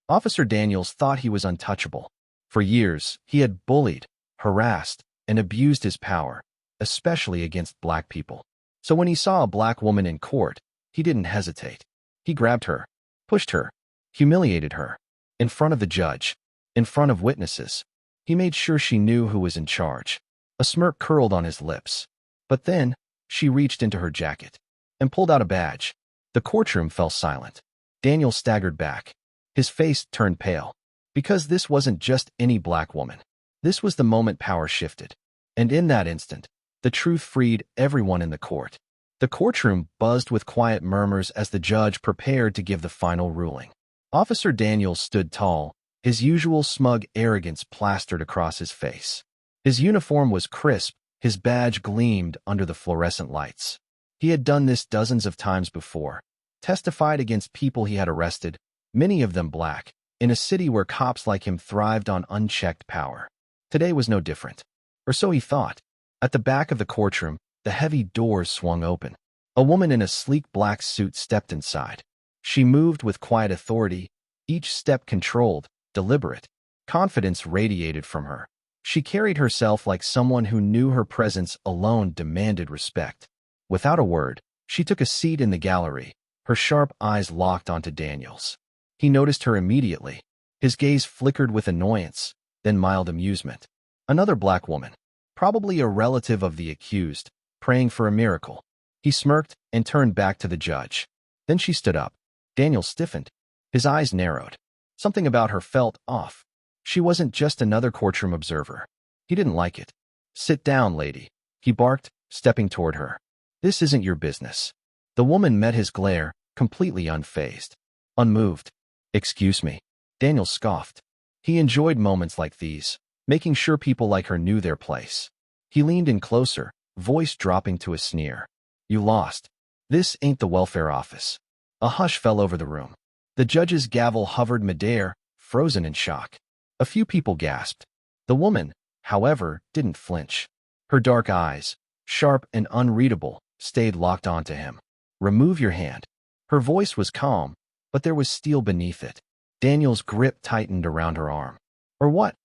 Officer Daniels thought he was untouchable. For years, he had bullied, harassed, and abused his power, especially against black people. So when he saw a black woman in court, he didn't hesitate. He grabbed her, pushed her, humiliated her. In front of the judge, in front of witnesses, he made sure she knew who was in charge. A smirk curled on his lips. But then, she reached into her jacket and pulled out a badge. The courtroom fell silent. Daniel staggered back. His face turned pale. Because this wasn't just any black woman. This was the moment power shifted. And in that instant, the truth freed everyone in the court. The courtroom buzzed with quiet murmurs as the judge prepared to give the final ruling. Officer Daniels stood tall, his usual smug arrogance plastered across his face. His uniform was crisp, his badge gleamed under the fluorescent lights. He had done this dozens of times before, testified against people he had arrested, many of them black, in a city where cops like him thrived on unchecked power. Today was no different. Or so he thought. At the back of the courtroom, the heavy doors swung open. A woman in a sleek black suit stepped inside. She moved with quiet authority, each step controlled, deliberate. Confidence radiated from her. She carried herself like someone who knew her presence alone demanded respect. Without a word, she took a seat in the gallery, her sharp eyes locked onto Daniels. He noticed her immediately. His gaze flickered with annoyance, then mild amusement. Another black woman, probably a relative of the accused, praying for a miracle. He smirked and turned back to the judge. Then she stood up. Daniels stiffened. His eyes narrowed. Something about her felt off. She wasn't just another courtroom observer. He didn't like it. "Sit down, lady," he barked, stepping toward her. "This isn't your business." The woman met his glare, completely unfazed. Unmoved. "Excuse me." Daniels scoffed. He enjoyed moments like these, making sure people like her knew their place. He leaned in closer, voice dropping to a sneer. "You lost. This ain't the welfare office." A hush fell over the room. The judge's gavel hovered midair, frozen in shock. A few people gasped. The woman, however, didn't flinch. Her dark eyes, sharp and unreadable, stayed locked onto him. "Remove your hand." Her voice was calm, but there was steel beneath it. Daniel's grip tightened around her arm. "Or what?"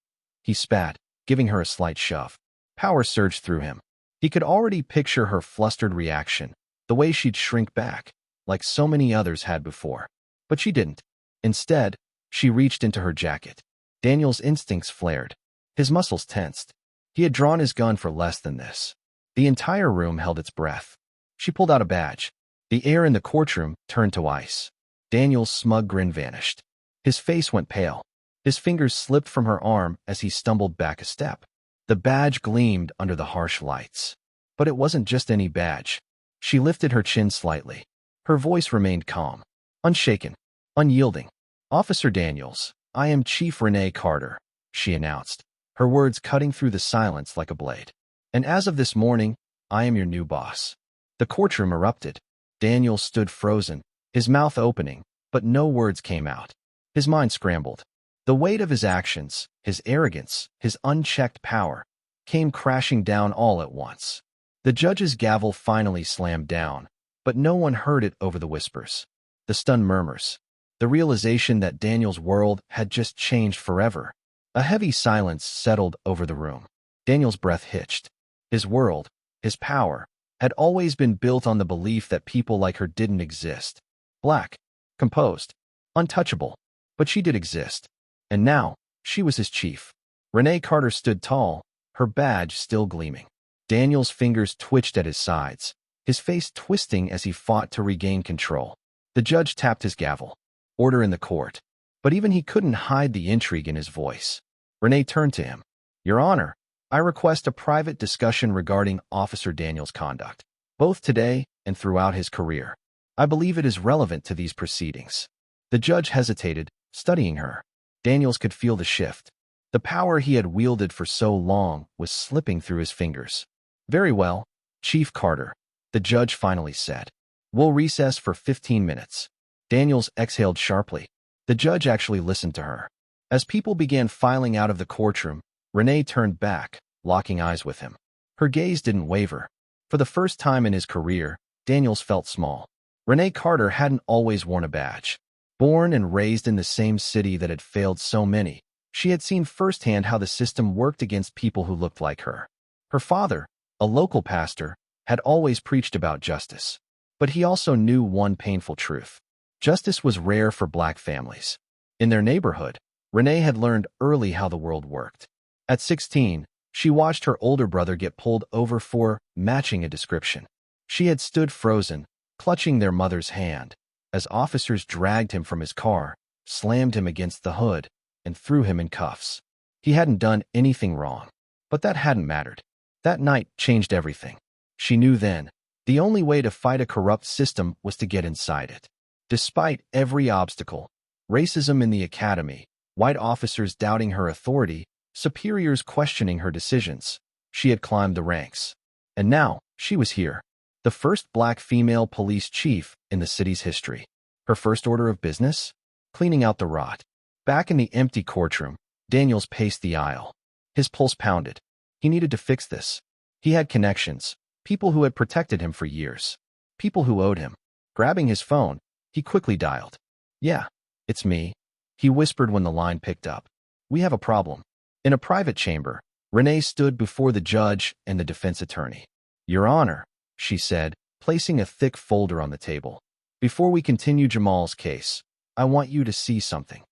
He spat, giving her a slight shove. Power surged through him. He could already picture her flustered reaction, the way she'd shrink back, like so many others had before. But she didn't. Instead, she reached into her jacket. Daniel's instincts flared. His muscles tensed. He had drawn his gun for less than this. The entire room held its breath. She pulled out a badge. The air in the courtroom turned to ice. Daniel's smug grin vanished. His face went pale. His fingers slipped from her arm as he stumbled back a step. The badge gleamed under the harsh lights. But it wasn't just any badge. She lifted her chin slightly. Her voice remained calm, unshaken, unyielding. "Officer Daniels, I am Chief Renee Carter," she announced, her words cutting through the silence like a blade. "And as of this morning, I am your new boss." The courtroom erupted. Daniels stood frozen, his mouth opening, but no words came out. His mind scrambled. The weight of his actions, his arrogance, his unchecked power, came crashing down all at once. The judge's gavel finally slammed down, but no one heard it over the whispers, the stunned murmurs, the realization that Daniel's world had just changed forever. A heavy silence settled over the room. Daniel's breath hitched. His world, his power, had always been built on the belief that people like her didn't exist. Black, composed, untouchable, but she did exist. And now, she was his chief. Renee Carter stood tall, her badge still gleaming. Daniel's fingers twitched at his sides, his face twisting as he fought to regain control. The judge tapped his gavel. Order in the court. But even he couldn't hide the intrigue in his voice. Renee turned to him. "Your Honor, I request a private discussion regarding Officer Daniels' conduct, both today and throughout his career. I believe it is relevant to these proceedings." The judge hesitated, studying her. Daniels could feel the shift. The power he had wielded for so long was slipping through his fingers. "Very well, Chief Carter," the judge finally said. "We'll recess for 15 minutes. Daniels exhaled sharply. The judge actually listened to her. As people began filing out of the courtroom, Renee turned back, locking eyes with him. Her gaze didn't waver. For the first time in his career, Daniels felt small. Renee Carter hadn't always worn a badge. Born and raised in the same city that had failed so many, she had seen firsthand how the system worked against people who looked like her. Her father, a local pastor, had always preached about justice. But he also knew one painful truth. Justice was rare for Black families. In their neighborhood, Renee had learned early how the world worked. At 16, she watched her older brother get pulled over for matching a description. She had stood frozen, clutching their mother's hand, as officers dragged him from his car, slammed him against the hood, and threw him in cuffs. He hadn't done anything wrong, but that hadn't mattered. That night changed everything. She knew then, the only way to fight a corrupt system was to get inside it. Despite every obstacle, racism in the academy, white officers doubting her authority, superiors questioning her decisions, she had climbed the ranks. And now, she was here. The first Black female police chief in the city's history. Her first order of business? Cleaning out the rot. Back in the empty courtroom, Daniels paced the aisle. His pulse pounded. He needed to fix this. He had connections, people who had protected him for years, people who owed him. Grabbing his phone, he quickly dialed. "Yeah, it's me," he whispered when the line picked up. "We have a problem." In a private chamber, Renee stood before the judge and the defense attorney. "Your Honor," she said, placing a thick folder on the table. "Before we continue Jamal's case, I want you to see something."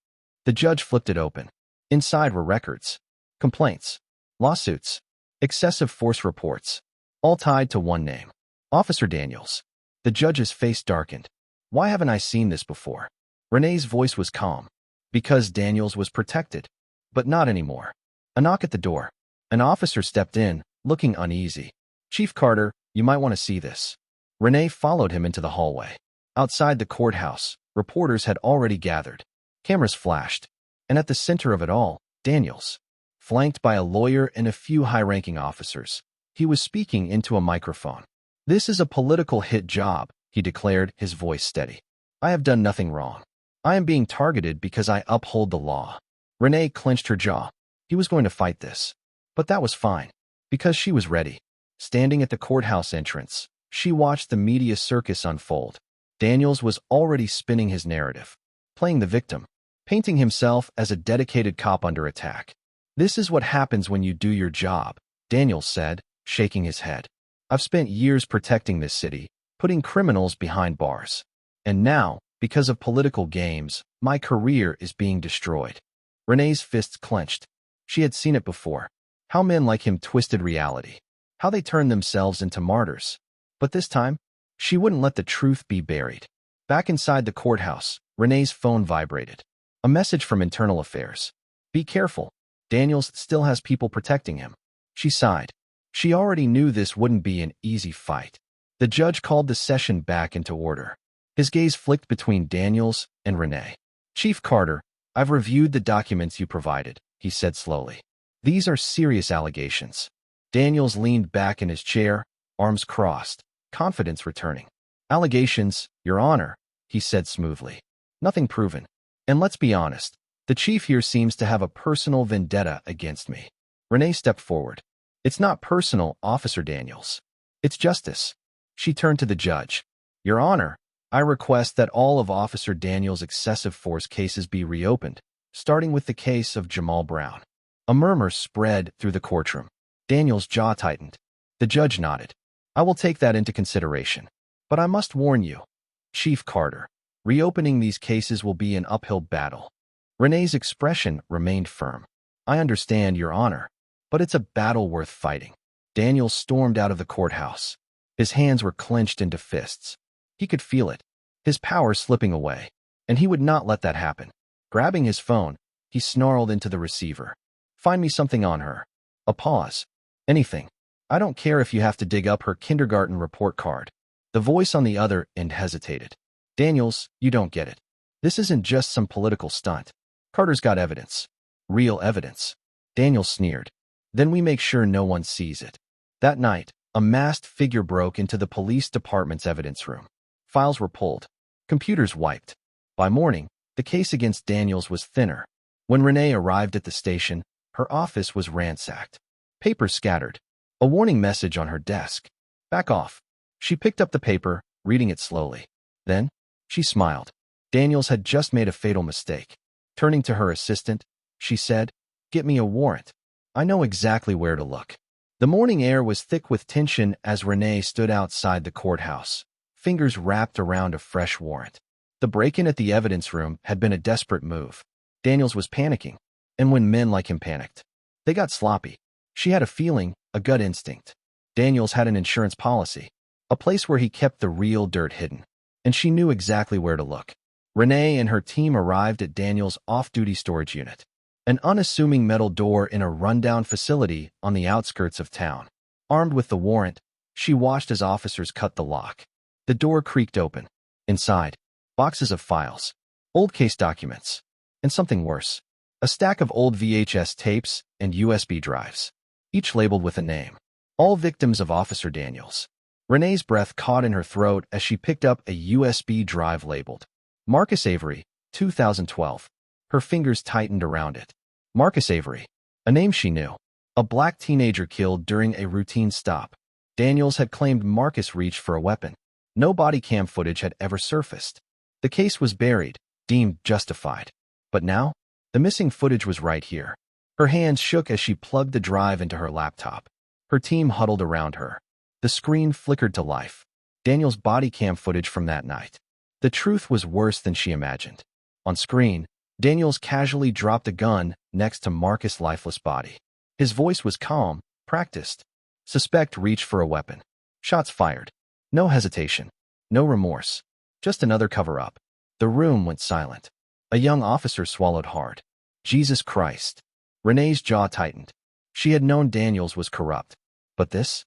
The judge flipped it open. Inside were records, complaints, lawsuits, excessive force reports, all tied to one name, Officer Daniels. The judge's face darkened. "Why haven't I seen this before?" Renee's voice was calm. "Because Daniels was protected. But not anymore." A knock at the door. An officer stepped in, looking uneasy. "Chief Carter, you might want to see this." Renee followed him into the hallway. Outside the courthouse, reporters had already gathered. Cameras flashed. And at the center of it all, Daniels. Flanked by a lawyer and a few high-ranking officers, he was speaking into a microphone. "This is a political hit job," he declared, his voice steady. "I have done nothing wrong. I am being targeted because I uphold the law." Renee clenched her jaw. He was going to fight this. But that was fine, because she was ready. Standing at the courthouse entrance, she watched the media circus unfold. Daniels was already spinning his narrative, playing the victim, painting himself as a dedicated cop under attack. "This is what happens when you do your job," Daniels said, shaking his head. "I've spent years protecting this city, putting criminals behind bars. And now, because of political games, my career is being destroyed." Renee's fists clenched. She had seen it before. How men like him twisted reality. How they turned themselves into martyrs. But this time, she wouldn't let the truth be buried. Back inside the courthouse, Renee's phone vibrated. A message from Internal Affairs. "Be careful. Daniels still has people protecting him." She sighed. She already knew this wouldn't be an easy fight. The judge called the session back into order. His gaze flicked between Daniels and Renee. "Chief Carter, I've reviewed the documents you provided," he said slowly. "These are serious allegations." Daniels leaned back in his chair, arms crossed, confidence returning. "Allegations, Your Honor," he said smoothly. "Nothing proven. And let's be honest, the chief here seems to have a personal vendetta against me." Renee stepped forward. "It's not personal, Officer Daniels. It's justice." She turned to the judge. "Your Honor, I request that all of Officer Daniels' excessive force cases be reopened, starting with the case of Jamal Brown." A murmur spread through the courtroom. Daniels' jaw tightened. The judge nodded. "I will take that into consideration. But I must warn you, Chief Carter, reopening these cases will be an uphill battle." Renee's expression remained firm. "I understand, Your Honor, but it's a battle worth fighting." Daniels stormed out of the courthouse. His hands were clenched into fists. He could feel it, his power slipping away, and he would not let that happen. Grabbing his phone, he snarled into the receiver. "Find me something on her." A pause. "Anything. I don't care if you have to dig up her kindergarten report card." The voice on the other end hesitated. "Daniels, you don't get it. This isn't just some political stunt. Carter's got evidence. Real evidence." Daniels sneered. "Then we make sure no one sees it." That night, a masked figure broke into the police department's evidence room. Files were pulled. Computers wiped. By morning, the case against Daniels was thinner. When Renee arrived at the station, her office was ransacked. Papers scattered. A warning message on her desk. "Back off." She picked up the paper, reading it slowly. Then, she smiled. Daniels had just made a fatal mistake. Turning to her assistant, she said, "Get me a warrant. I know exactly where to look." The morning air was thick with tension as Renee stood outside the courthouse, fingers wrapped around a fresh warrant. The break-in at the evidence room had been a desperate move. Daniels was panicking, and when men like him panicked, they got sloppy. She had a feeling, a gut instinct. Daniels had an insurance policy, a place where he kept the real dirt hidden, and she knew exactly where to look. Renee and her team arrived at Daniels' off-duty storage unit, an unassuming metal door in a rundown facility on the outskirts of town. Armed with the warrant, she watched as officers cut the lock. The door creaked open. Inside, boxes of files, old case documents, and something worse, a stack of old VHS tapes and USB drives, each labeled with a name. All victims of Officer Daniels. Renee's breath caught in her throat as she picked up a USB drive labeled Marcus Avery, 2012. Her fingers tightened around it. Marcus Avery, a name she knew. A black teenager killed during a routine stop. Daniels had claimed Marcus reached for a weapon. No body cam footage had ever surfaced. The case was buried, deemed justified. But now, the missing footage was right here. Her hands shook as she plugged the drive into her laptop. Her team huddled around her. The screen flickered to life. Daniels' body cam footage from that night. The truth was worse than she imagined. On screen, Daniels casually dropped a gun next to Marcus' lifeless body. His voice was calm, practiced. Suspect reached for a weapon. Shots fired. No hesitation. No remorse. Just another cover-up. The room went silent. A young officer swallowed hard. Jesus Christ. Renee's jaw tightened. She had known Daniels was corrupt. But this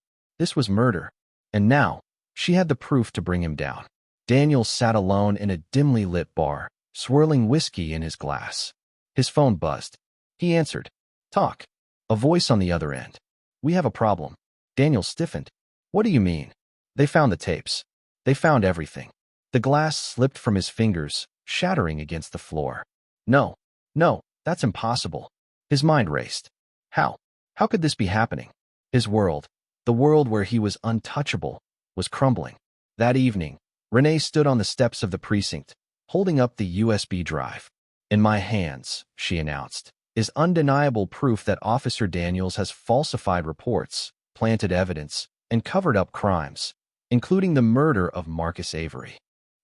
was murder. And now, she had the proof to bring him down. Daniels sat alone in a dimly lit bar, swirling whiskey in his glass. His phone buzzed. He answered. "Talk." A voice on the other end. "We have a problem." Daniels stiffened. "What do you mean?" "They found the tapes. They found everything." The glass slipped from his fingers, shattering against the floor. No, that's impossible." His mind raced. How could this be happening? His world, the world where he was untouchable, was crumbling. That evening, Renee stood on the steps of the precinct, holding up the USB drive. "In my hands," she announced, "is undeniable proof that Officer Daniels has falsified reports, planted evidence, and covered up crimes, including the murder of Marcus Avery."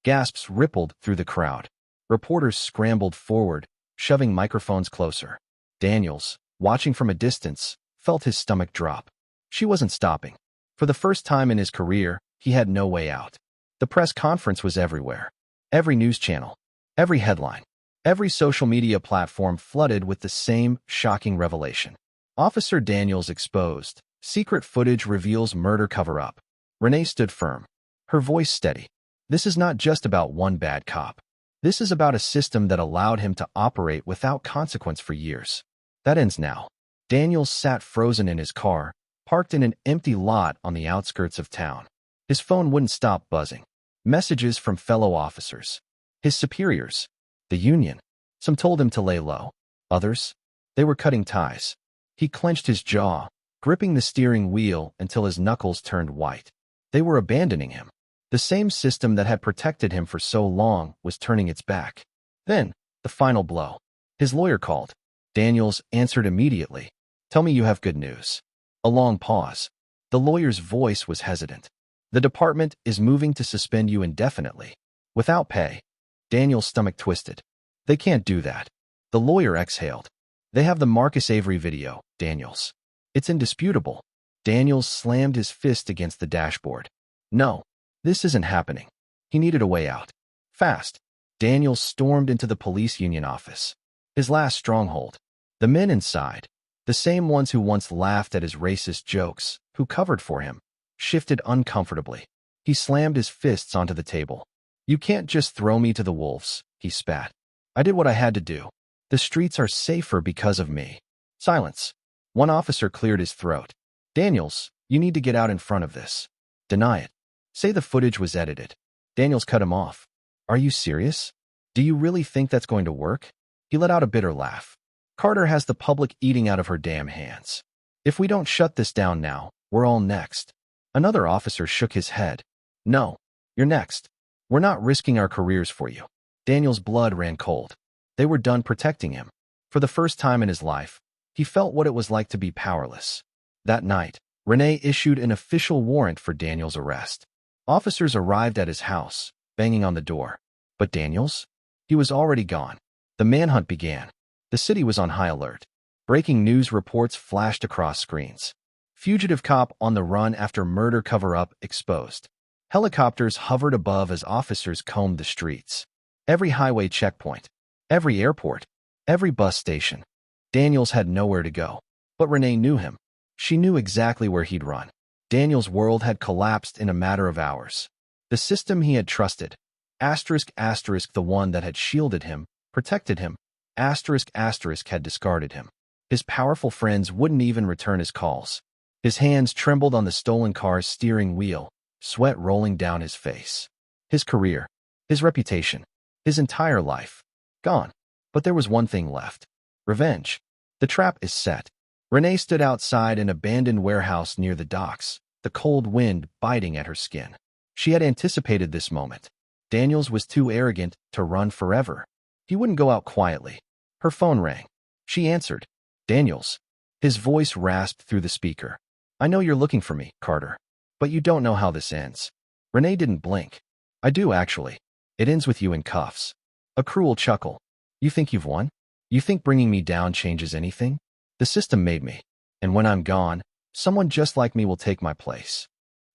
Gasps rippled through the crowd. Reporters scrambled forward, shoving microphones closer. Daniels, watching from a distance, felt his stomach drop. She wasn't stopping. For the first time in his career, he had no way out. The press conference was everywhere. Every news channel, every headline, every social media platform flooded with the same shocking revelation. Officer Daniels exposed. Secret footage reveals murder cover-up. Renee stood firm, her voice steady. This is not just about one bad cop. This is about a system that allowed him to operate without consequence for years. That ends now. Daniels sat frozen in his car, parked in an empty lot on the outskirts of town. His phone wouldn't stop buzzing. Messages from fellow officers. His superiors. The union. Some told him to lay low. Others? They were cutting ties. He clenched his jaw, gripping the steering wheel until his knuckles turned white. They were abandoning him. The same system that had protected him for so long was turning its back. Then, the final blow. His lawyer called. Daniels answered immediately. "Tell me you have good news." A long pause. The lawyer's voice was hesitant. "The department is moving to suspend you indefinitely, without pay." Daniels' stomach twisted. "They can't do that." The lawyer exhaled. "They have the Marcus Avery video, Daniels. It's indisputable." Daniels slammed his fist against the dashboard. "No, this isn't happening." He needed a way out. Fast. Daniels stormed into the police union office. His last stronghold. The men inside, the same ones who once laughed at his racist jokes, who covered for him, shifted uncomfortably. He slammed his fists onto the table. "You can't just throw me to the wolves," he spat. "I did what I had to do. The streets are safer because of me." Silence. One officer cleared his throat. "Daniels, you need to get out in front of this. Deny it. Say the footage was edited." Daniels cut him off. "Are you serious? Do you really think that's going to work?" He let out a bitter laugh. "Carter has the public eating out of her damn hands. If we don't shut this down now, we're all next." Another officer shook his head. "No, you're next. We're not risking our careers for you." Daniel's blood ran cold. They were done protecting him. For the first time in his life, he felt what it was like to be powerless. That night, Renee issued an official warrant for Daniel's arrest. Officers arrived at his house, banging on the door. But Daniels? He was already gone. The manhunt began. The city was on high alert. Breaking news reports flashed across screens. Fugitive cop on the run after murder cover-up exposed. Helicopters hovered above as officers combed the streets. Every highway checkpoint, every airport, every bus station. Daniels had nowhere to go. But Renee knew him. She knew exactly where he'd run. Daniel's world had collapsed in a matter of hours. The system he had trusted, the one that had shielded him, protected him, had discarded him. His powerful friends wouldn't even return his calls. His hands trembled on the stolen car's steering wheel, sweat rolling down his face. His career, his reputation, his entire life, gone. But there was one thing left. Revenge. The trap is set. Renee stood outside an abandoned warehouse near the docks, the cold wind biting at her skin. She had anticipated this moment. Daniels was too arrogant to run forever. He wouldn't go out quietly. Her phone rang. She answered. Daniels. His voice rasped through the speaker. I know you're looking for me, Carter. But you don't know how this ends. Renee didn't blink. I do, actually. It ends with you in cuffs. A cruel chuckle. You think you've won? You think bringing me down changes anything? The system made me. And when I'm gone, someone just like me will take my place.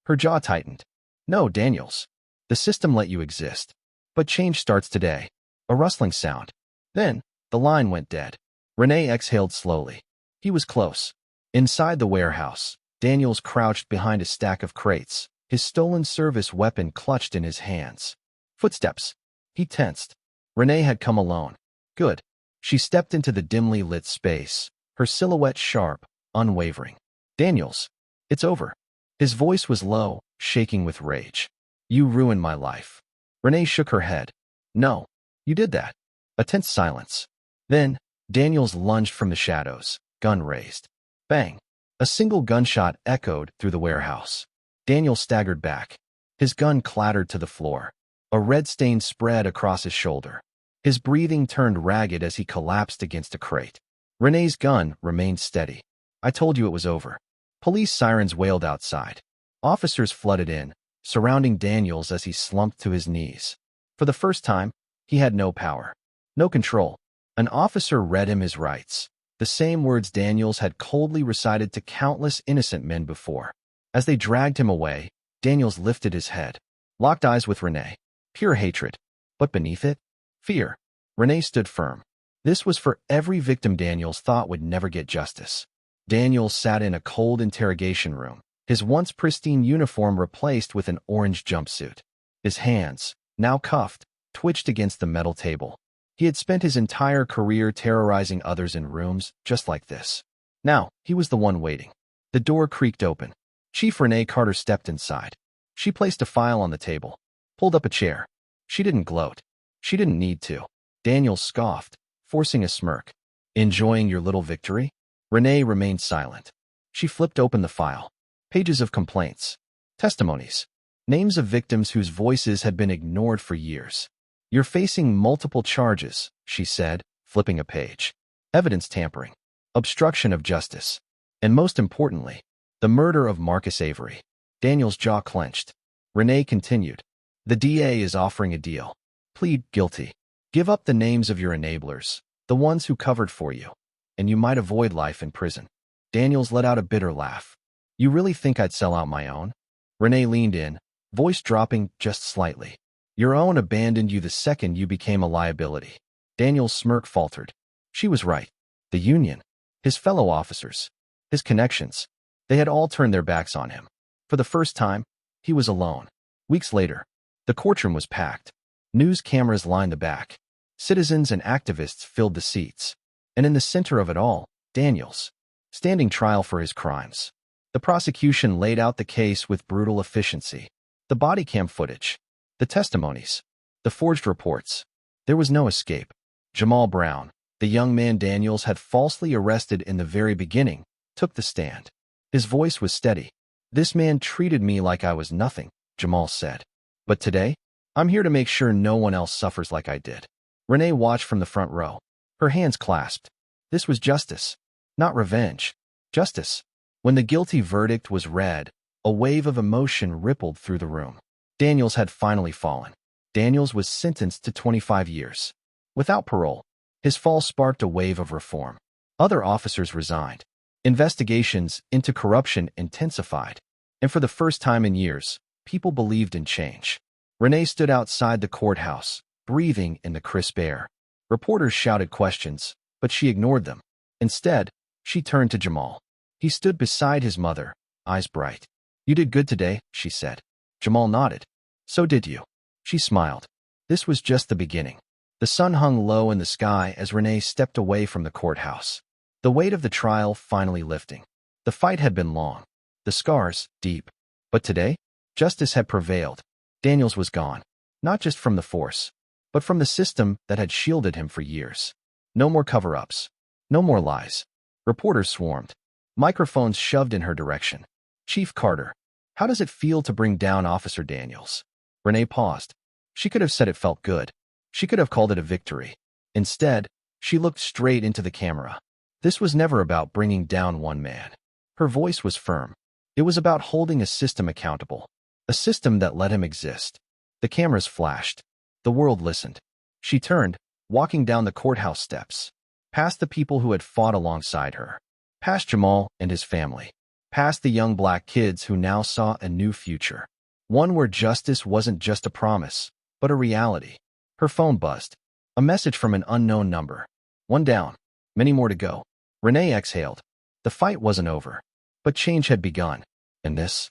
Her jaw tightened. No, Daniels. The system let you exist. But change starts today. A rustling sound. Then, the line went dead. Renee exhaled slowly. He was close. Inside the warehouse, Daniels crouched behind a stack of crates, his stolen service weapon clutched in his hands. Footsteps. He tensed. Renee had come alone. Good. She stepped into the dimly lit space, her silhouette sharp, unwavering. Daniels. It's over. His voice was low, shaking with rage. You ruined my life. Renee shook her head. No. You did that. A tense silence. Then, Daniels lunged from the shadows, gun raised. Bang. A single gunshot echoed through the warehouse. Daniel staggered back. His gun clattered to the floor. A red stain spread across his shoulder. His breathing turned ragged as he collapsed against a crate. Renee's gun remained steady. I told you it was over. Police sirens wailed outside. Officers flooded in, surrounding Daniels as he slumped to his knees. For the first time, he had no power, no control. An officer read him his rights, the same words Daniels had coldly recited to countless innocent men before. As they dragged him away, Daniels lifted his head, locked eyes with Renee. Pure hatred. But beneath it, fear. Renee stood firm. This was for every victim Daniels thought would never get justice. Daniels sat in a cold interrogation room, his once pristine uniform replaced with an orange jumpsuit. His hands, now cuffed, twitched against the metal table. He had spent his entire career terrorizing others in rooms just like this. Now, he was the one waiting. The door creaked open. Chief Renee Carter stepped inside. She placed a file on the table, pulled up a chair. She didn't gloat. She didn't need to. Daniels scoffed, forcing a smirk. Enjoying your little victory? Renee remained silent. She flipped open the file. Pages of complaints, testimonies, names of victims whose voices had been ignored for years. You're facing multiple charges, she said, flipping a page. Evidence tampering, obstruction of justice, and most importantly, the murder of Marcus Avery. Daniel's jaw clenched. Renee continued. The DA is offering a deal. Plead guilty. Give up the names of your enablers, the ones who covered for you, and you might avoid life in prison. Daniels let out a bitter laugh. You really think I'd sell out my own? Renee leaned in, voice dropping just slightly. Your own abandoned you the second you became a liability. Daniel's smirk faltered. She was right. The union, his fellow officers, his connections, they had all turned their backs on him. For the first time, he was alone. Weeks later, the courtroom was packed. News cameras lined the back. Citizens and activists filled the seats. And in the center of it all, Daniels, standing trial for his crimes. The prosecution laid out the case with brutal efficiency. The body cam footage, the testimonies, the forged reports. There was no escape. Jamal Brown, the young man Daniels had falsely arrested in the very beginning, took the stand. His voice was steady. This man treated me like I was nothing, Jamal said. But today, I'm here to make sure no one else suffers like I did. Renee watched from the front row, her hands clasped. This was justice, not revenge. Justice. When the guilty verdict was read, a wave of emotion rippled through the room. Daniels had finally fallen. Daniels was sentenced to 25 years. Without parole, his fall sparked a wave of reform. Other officers resigned. Investigations into corruption intensified. And for the first time in years, people believed in change. Renee stood outside the courthouse, breathing in the crisp air. Reporters shouted questions, but she ignored them. Instead, she turned to Jamal. He stood beside his mother, eyes bright. You did good today, she said. Jamal nodded. So did you. She smiled. This was just the beginning. The sun hung low in the sky as Renee stepped away from the courthouse. The weight of the trial finally lifting. The fight had been long. The scars, deep. But today, justice had prevailed. Daniels was gone. Not just from the force, but from the system that had shielded him for years. No more cover-ups. No more lies. Reporters swarmed. Microphones shoved in her direction. Chief Carter, how does it feel to bring down Officer Daniels? Renee paused. She could have said it felt good. She could have called it a victory. Instead, she looked straight into the camera. This was never about bringing down one man. Her voice was firm. It was about holding a system accountable. A system that let him exist. The cameras flashed. The world listened. She turned, walking down the courthouse steps. Past the people who had fought alongside her. Past Jamal and his family. Past the young black kids who now saw a new future. One where justice wasn't just a promise, but a reality. Her phone buzzed. A message from an unknown number. One down. Many more to go. Renee exhaled. The fight wasn't over. But change had begun. And this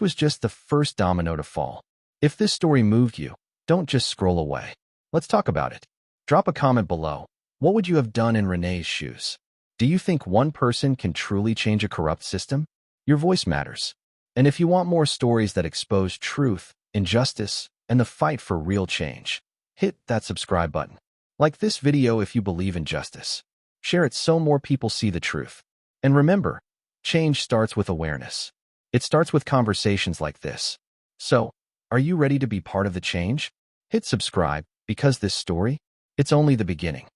was just the first domino to fall. If this story moved you, don't just scroll away. Let's talk about it. Drop a comment below. What would you have done in Renee's shoes? Do you think one person can truly change a corrupt system? Your voice matters. And if you want more stories that expose truth, injustice, and the fight for real change, hit that subscribe button. Like this video if you believe in justice. Share it so more people see the truth. And remember, change starts with awareness. It starts with conversations like this. So, are you ready to be part of the change? Hit subscribe, because this story, it's only the beginning.